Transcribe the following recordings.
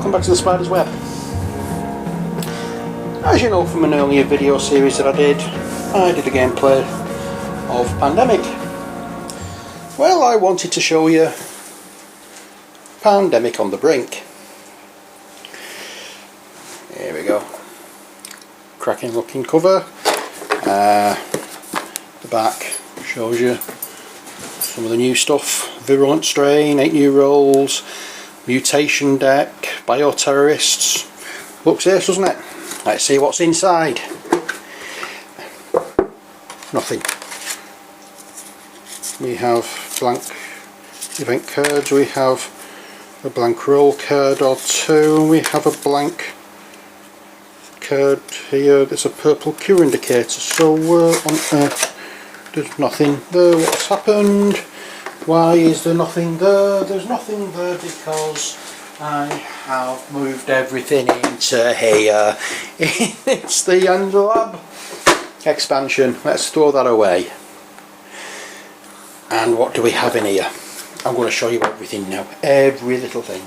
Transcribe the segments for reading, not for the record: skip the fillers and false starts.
welcome back to the Spider's Web. As you know from an earlier video series that I did a gameplay of Pandemic. Well, I wanted to show you Pandemic on the Brink. Here we go. Cracking looking cover. The back shows you some of the new stuff. Virulent strain, 8 new roles, mutation deck, bioterrorists. Looks ace, doesn't it? Let's see what's inside. Nothing. We have blank event cards, we have a blank roll card or two, and we have a blank card here. There's a purple cure indicator, so on earth there's nothing there. What's happened? Why is there nothing there? There's nothing there because I have moved everything into here. It's the Lab expansion. Let's throw that away. And what do we have in here? I'm going to show you everything now. Every little thing.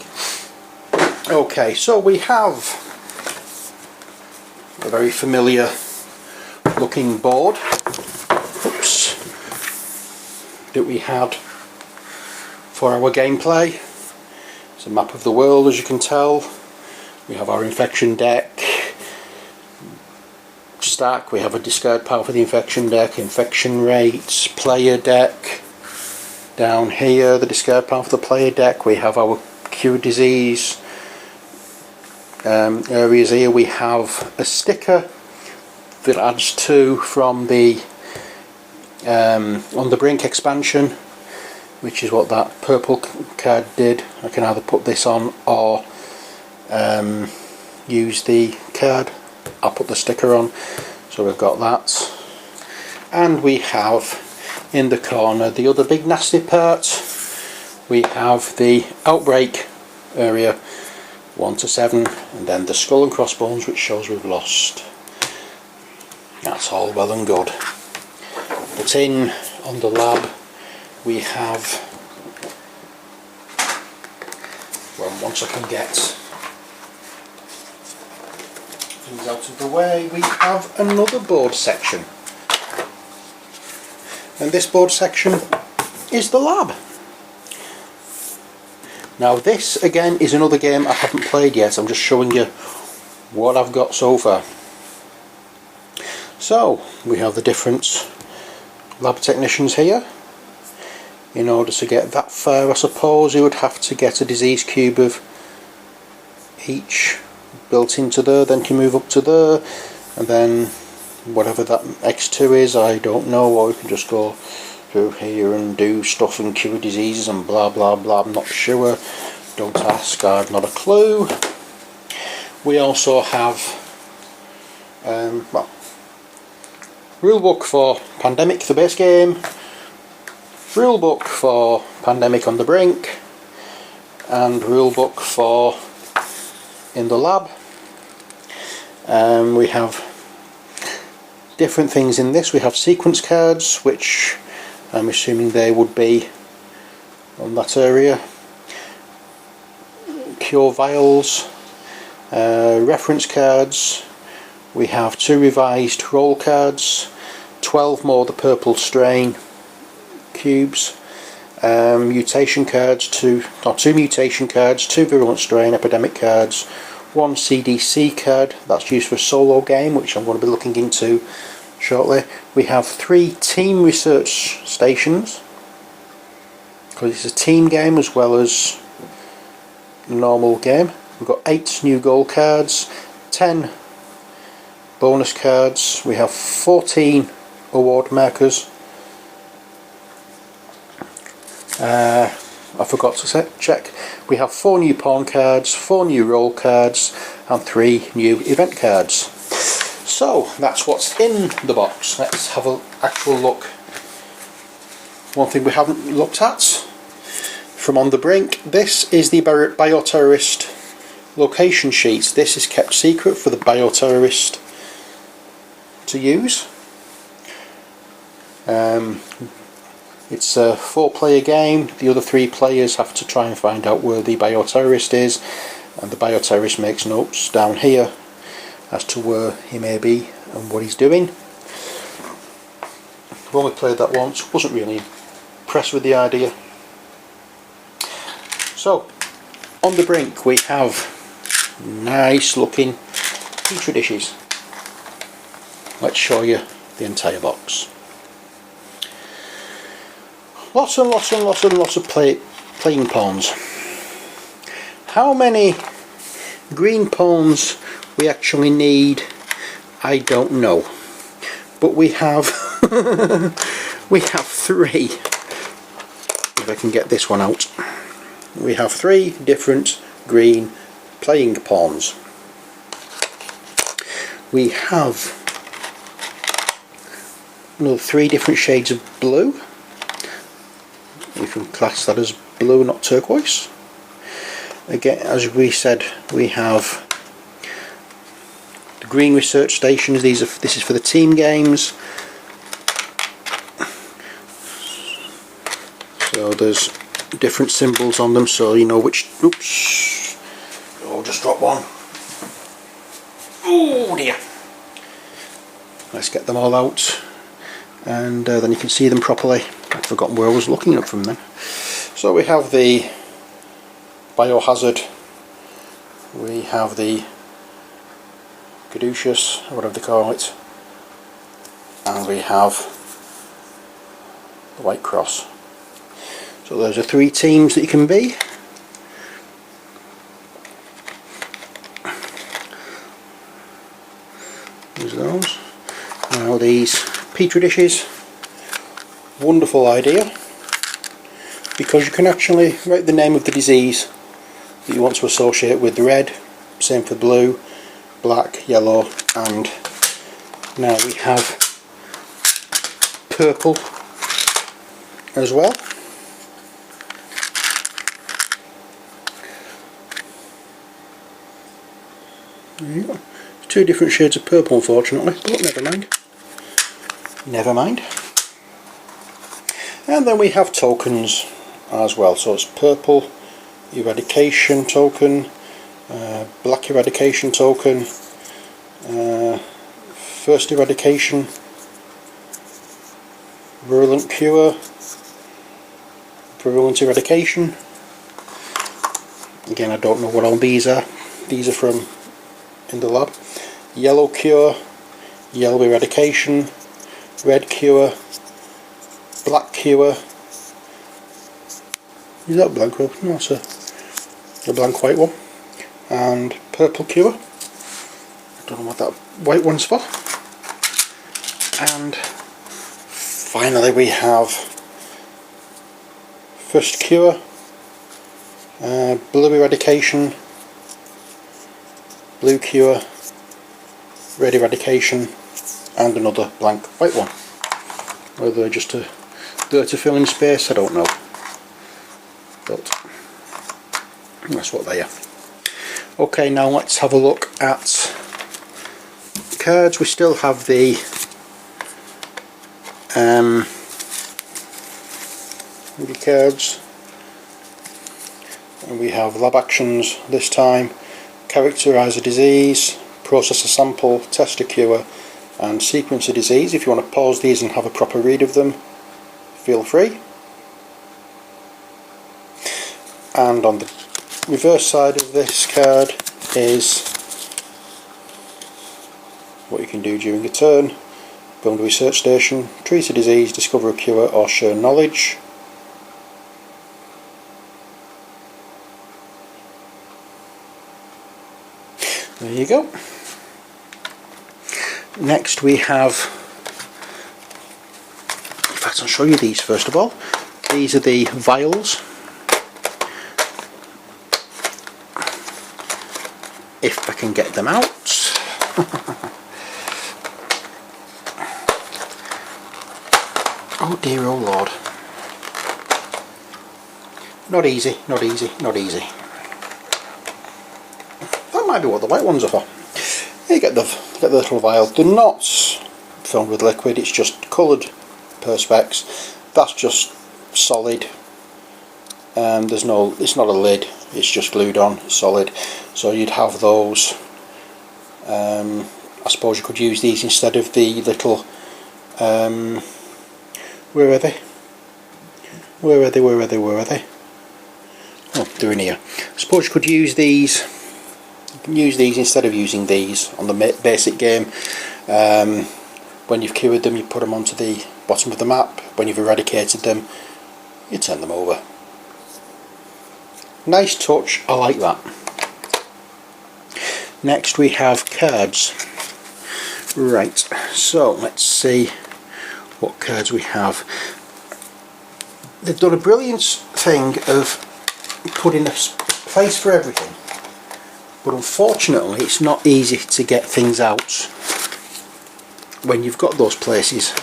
Okay, so we have a very familiar looking board. Oops. That we had for our gameplay. It's a map of the world, as you can tell. We have our infection deck stack, we have a discard pile for the infection deck, infection rates, player deck. Down here, the discard pile for the player deck, we have our cure disease areas here. We have a sticker that adds to from the On the Brink expansion, which is what that purple card did. I can either put this on or use the card. I'll put the sticker on. So we've got that. And we have in the corner the other big nasty part. We have the outbreak area 1 to 7, and then the skull and crossbones, which shows we've lost. That's all well and good. But in on the lab we have, well, once I can get things out of the way, we have another board section, and this board section is the lab. Now this again is another game I haven't played yet. I'm just showing you what I've got so far. So we have the different lab technicians here. In order to get that far, I suppose you would have to get a disease cube of each built into there, then you move up to there, and then whatever that X2 is, I don't know, or you can just go through here and do stuff and cure diseases and blah blah blah. I'm not sure, don't ask, I've not a clue. We also have well, rulebook for Pandemic, the base game, rulebook for Pandemic on the Brink, and rulebook for in the lab. We have different things in this. We have sequence cards, which I'm assuming they would be on that area. Cure vials, reference cards. We have 2 revised roll cards, 12 more the purple strain cubes, mutation cards, 2 mutation cards, 2 virulent strain epidemic cards, 1 CDC card that's used for a solo game, which I'm going to be looking into shortly. We have 3 team research stations, because it's a team game as well as a normal game. We've got 8 new goal cards, 10 bonus cards, we have 14 award markers. I forgot to check. We have 4 new pawn cards, 4 new roll cards, and 3 new event cards. So that's what's in the box. Let's have an actual look. One thing we haven't looked at from On the Brink, this is the bioterrorist location sheet. This is kept secret for the bioterrorist to use. It's a 4-player game. The other 3 players have to try and find out where the bioterrorist is, and the bioterrorist makes notes down here as to where he may be and what he's doing. I've only played that once, wasn't really impressed with the idea. So on the brink we have nice looking petri dishes. Let's show you the entire box. Lots and lots and lots and lots of playing pawns. How many green pawns we actually need, I don't know, but we have we have 3. If I can get this one out, we have 3 different green playing pawns. We have another 3 different shades of blue. We can class that as blue, not turquoise. Again, as we said, we have the green research stations. This is for the team games. So there's different symbols on them, so you know which. Oops! Oh, just dropped one. Oh dear! Let's get them all out, and then you can see them properly. I'd forgotten where I was looking up from then. So we have the biohazard, we have the caduceus, or whatever they call it, and we have the white cross. So those are 3 teams that you can be. There's those. Now these petri dishes, wonderful idea, because you can actually write the name of the disease that you want to associate with the red, same for blue, black, yellow, and now we have purple as well. There you go. 2 different shades of purple, unfortunately, but never mind. Never mind. And then we have tokens as well. So it's purple eradication token, black eradication token, first eradication, virulent cure, virulent eradication. Again, I don't know what all these are. These are from in the lab. Yellow cure, yellow eradication, red cure, black cure. Is that blank? No, it's a blank white one. And purple cure. I don't know what that white one's for. And finally we have first cure, blue eradication, blue cure, red eradication, and another blank white one. Whether they're just there to fill in space, I don't know. But that's what they are. Okay, now let's have a look at cards. We still have the cards, and we have lab actions this time. Characterise a disease, process a sample, test a cure, and sequence a disease. If you want to pause these and have a proper read of them, feel free. And on the reverse side of this card is what you can do during a turn. Build a research station, treat a disease, discover a cure, or share knowledge. There you go. Next we have, in fact I'll show you these first of all. These are the vials. If I can get them out. Oh dear, oh lord. Not easy, not easy, not easy. That might be what the white ones are for. You get the little vial. They're not filled with liquid, it's just coloured perspex. That's just solid It's not a lid, it's just glued on, solid. So you'd have those. I suppose you could use these instead of the little, where are they? Oh, they're in here. I suppose you could use these. You can use these instead of using these on the basic game. When you've cured them, you put them onto the bottom of the map. When you've eradicated them, you turn them over. Nice touch, I like that. Next we have cards. Right, so let's see what cards we have. They've done a brilliant thing of putting a place for everything, but unfortunately it's not easy to get things out when you've got those places.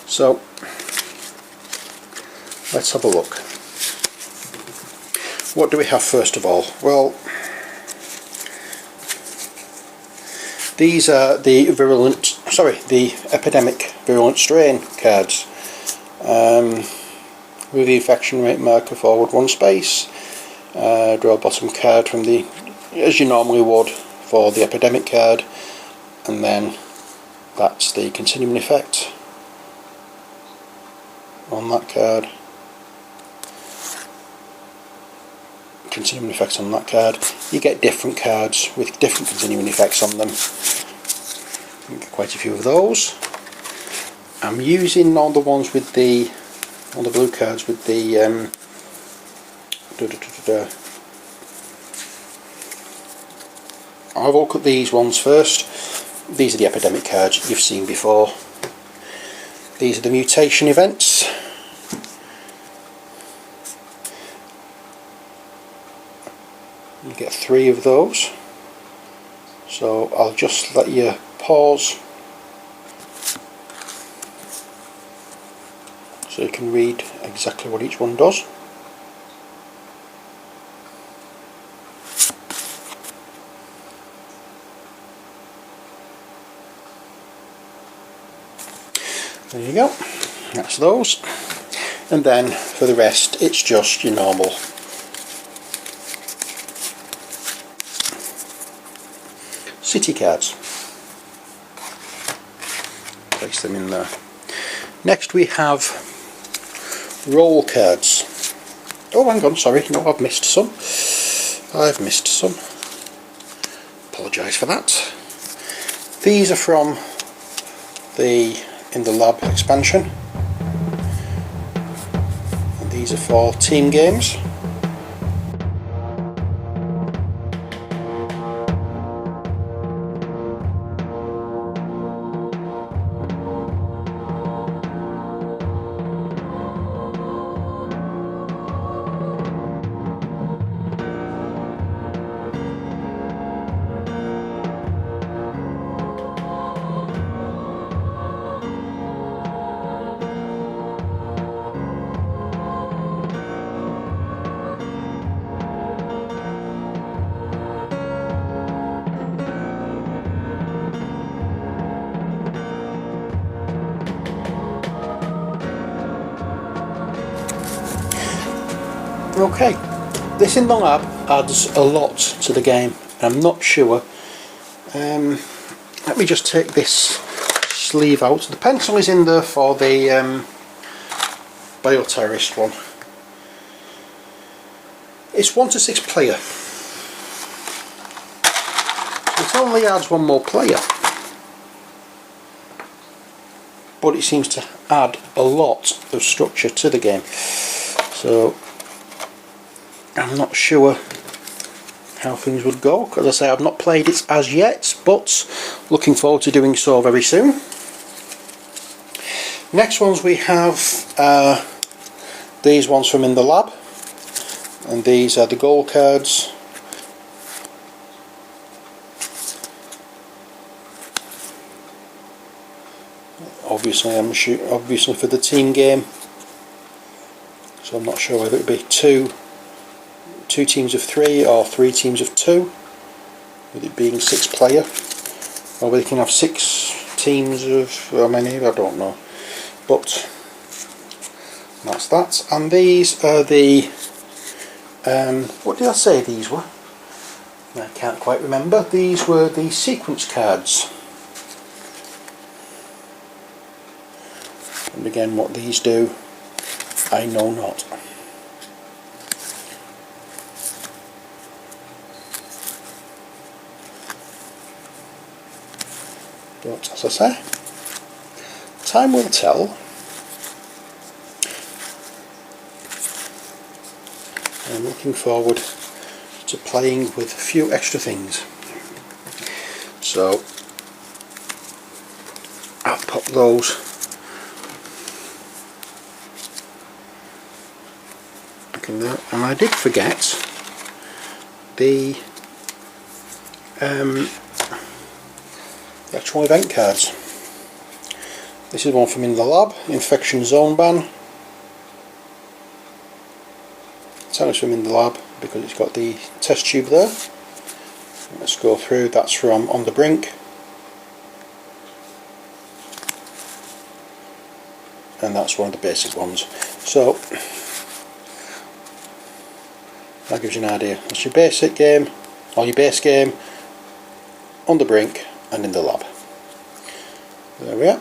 So let's have a look. What do we have first of all? Well, these are the epidemic virulent strain cards. With the infection rate marker forward 1 space. Draw a bottom card from the, as you normally would for the epidemic card, and then that's the continuing effect on that card. Continuing effects on that card. You get different cards with different continuing effects on them. You get quite a few of those. I'm using all the ones with the, all the blue cards with the I'll have a look at these ones first. These are the epidemic cards you've seen before. These are the mutation events. You get 3 of those. So I'll just let you pause so you can read exactly what each one does. There you go, that's those. And then for the rest it's just your normal city cards. Place them in there. Next we have roll cards. Oh, hang on, sorry, no, I've missed some. Apologise for that. These are from the In the Lab expansion, and these are for team games. Okay, this In the Lab adds a lot to the game, and I'm not sure. Let me just take this sleeve out. The pencil is in there for the bioterrorist one. It's 1 to 6 player. So it only adds 1 more player, but it seems to add a lot of structure to the game. So I'm not sure how things would go. As I say, I've not played it as yet, but looking forward to doing so very soon. Next ones we have these ones from In the Lab, and these are the goal cards. Obviously for the team game, so I'm not sure whether it would be two teams of 3 or 3 teams of 2, with it being 6 player, or whether you can have 6 teams of how many, I don't know, but that's that. And these are the what did I say these were? I can't quite remember. These were the sequence cards. And again, what these do, I know not. But as I say, time will tell. I'm looking forward to playing with a few extra things. So I'll pop those back in there. And I did forget the actual event cards. This is one from In the Lab, Infection Zone Ban. It's from In the Lab because it's got the test tube there. Let's go through. That's from On the Brink. And that's one of the basic ones. So that gives you an idea. That's your basic game, or your base game, On the Brink and In the Lab. There we are.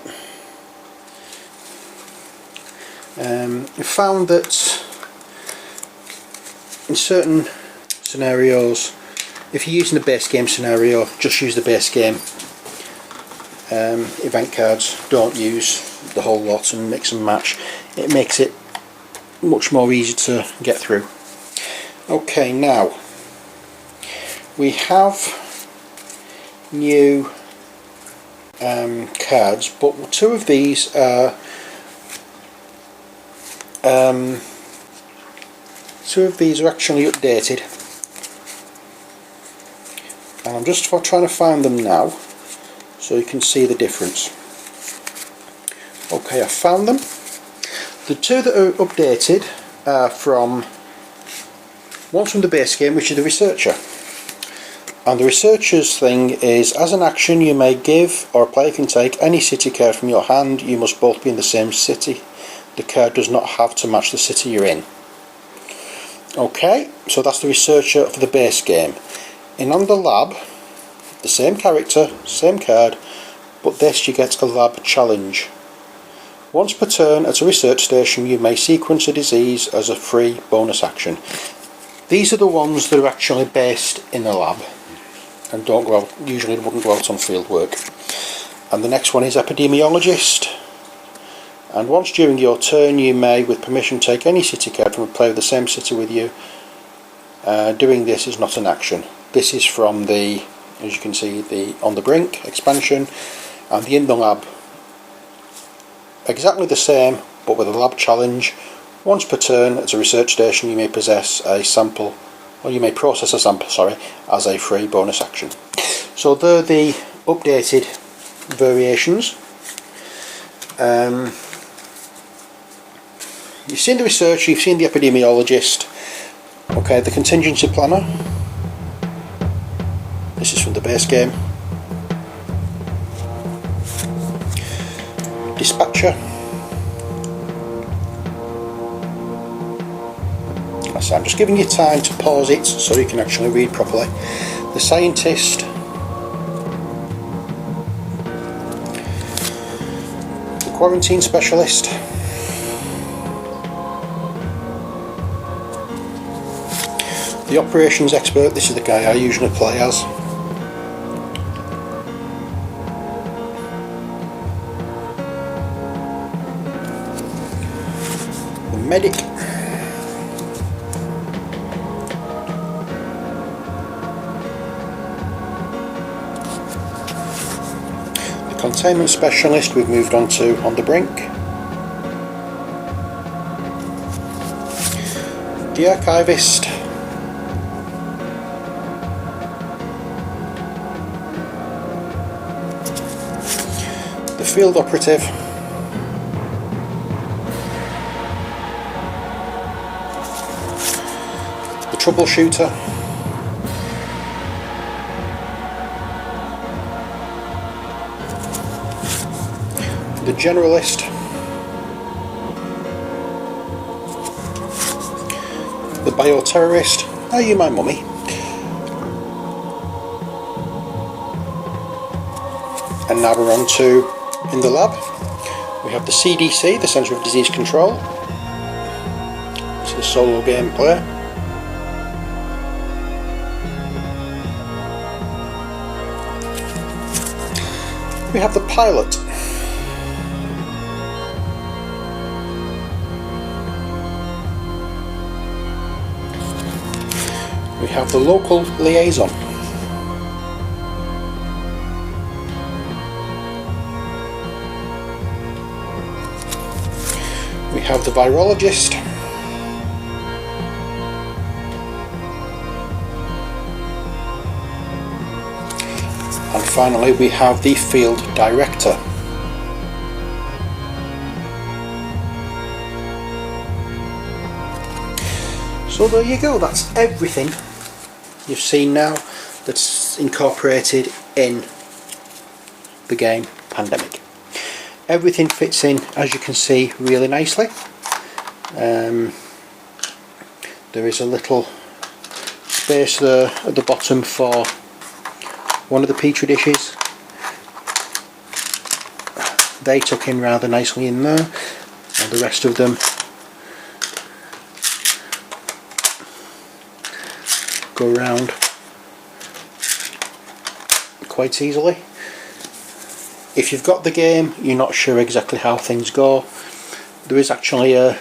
We found that in certain scenarios, if you're using the base game scenario, just use the base game. Event cards, don't use the whole lot and mix and match. It makes it much more easy to get through. Okay, now we have new cards, but two of these are actually updated, and I'm just trying to find them now so you can see the difference. Okay, I found them. The two that are updated are from, one's from the base game, which is the Researcher. And the Researcher's thing is, as an action you may give, or a player can take, any city card from your hand. You must both be in the same city. The card does not have to match the city you're in. Okay, so that's the Researcher for the base game. In On the Lab, the same character, same card, but this you get a lab challenge. Once per turn at a research station you may sequence a disease as a free bonus action. These are the ones that are actually based in the lab and don't go out, usually wouldn't go out on field work. And the next one is Epidemiologist. And once during your turn you may, with permission, take any city card from a player of the same city with you. Doing this is not an action. This is from the, as you can see, the On the Brink expansion, and the In the Lab. Exactly the same, but with a lab challenge. Once per turn at a research station you may possess a sample, or you may process a sample, sorry, as a free bonus action. So they're the updated variations. You've seen the Researcher, you've seen the Epidemiologist. Okay, the Contingency Planner. This is from the base game. Dispatcher. So I'm just giving you time to pause it so you can actually read properly. The Scientist. The Quarantine Specialist. The Operations Expert. This is the guy I usually play as. The Medic. Containment Specialist we've moved on to On the Brink. The Archivist. The Field Operative. The Troubleshooter. the Generalist, the Bioterrorist. Are you my mummy? And now we're on to In the Lab. We have the CDC, the Centre of Disease Control. It's the solo gameplay. We have the pilot. We have the local liaison. We have the virologist. And finally we have the field director. So there you go, that's everything you've seen now that's incorporated in the game Pandemic. Everything fits in, as you can see, really nicely. There is a little space there at the bottom for one of the petri dishes. They tuck in rather nicely in there, and the rest of them go around quite easily. If you've got the game, you're not sure exactly how things go, there is actually a,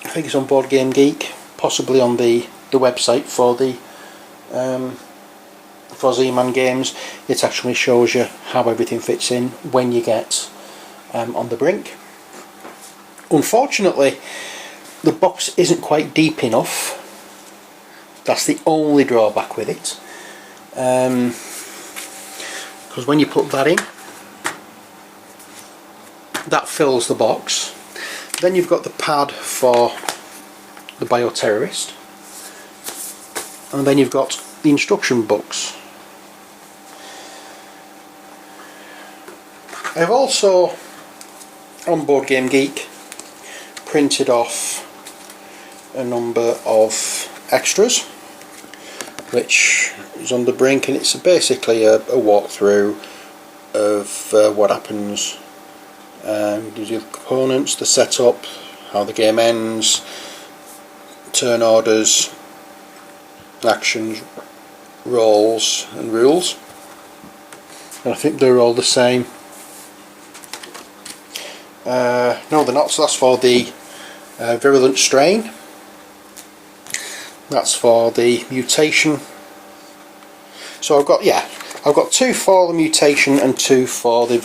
I think it's on Board Game Geek, possibly on the website for the for Z-Man games. It actually shows you how everything fits in when you get on the brink. Unfortunately, the box isn't quite deep enough. That's the only drawback with it. Because when you put that in, that fills the box. Then you've got the pad for the Bioterrorist, and then you've got the instruction books. I've also, on Board Game Geek, printed off a number of extras, which is on the brink, and it's basically a walkthrough of what happens. Gives you the components, the setup, how the game ends, turn orders, actions, rolls and rules, and I think they're all the same. No, they're not, so that's for the virulent strain, that's for the mutation. So I've got two for the mutation and two for the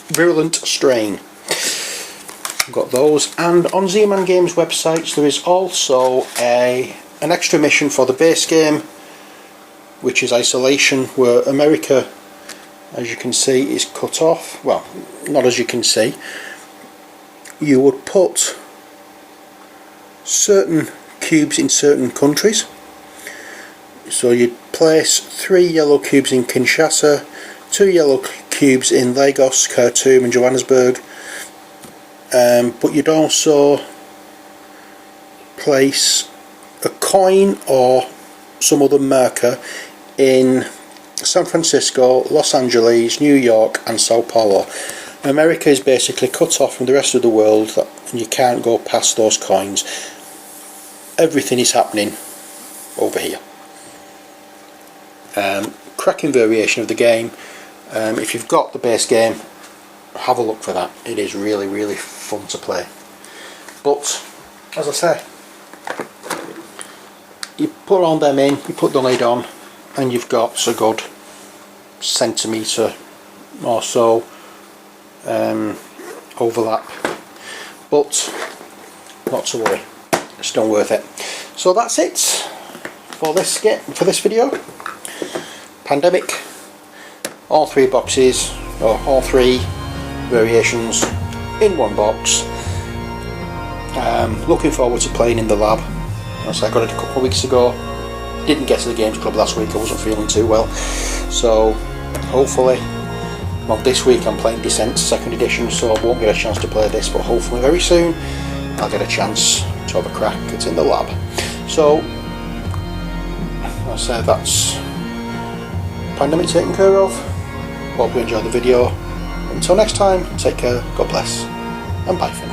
virulent strain. I've got those, and on Z-Man Games websites there is also an extra mission for the base game, which is Isolation, where America, as you can see, is cut off. Well, not as you can see. You would put certain cubes in certain countries. So you'd place 3 yellow cubes in Kinshasa, 2 yellow cubes in Lagos, Khartoum and Johannesburg, but you'd also place a coin or some other marker in San Francisco, Los Angeles, New York and Sao Paulo. America is basically cut off from the rest of the world, and you can't go past those coins. Everything is happening over here. Cracking variation of the game. If you've got the base game, have a look for that. It is really, really fun to play. But as I say, you put all them in, you put the lid on, and you've got a good centimetre or so overlap. But not to worry, it's still worth it. So that's it for this video. Pandemic, all 3 boxes, or all 3 variations in one box. Looking forward to playing in the lab. As I got it a couple of weeks ago, didn't get to the games club last week, I wasn't feeling too well, so hopefully Well, this week I'm playing Descent 2nd edition, so I won't get a chance to play this, but hopefully very soon I'll get a chance to have a crack. It's in the lab. So I'll say that's Pandemic taken care of. Hope you enjoyed the video. Until next time, take care, God bless, and bye for now.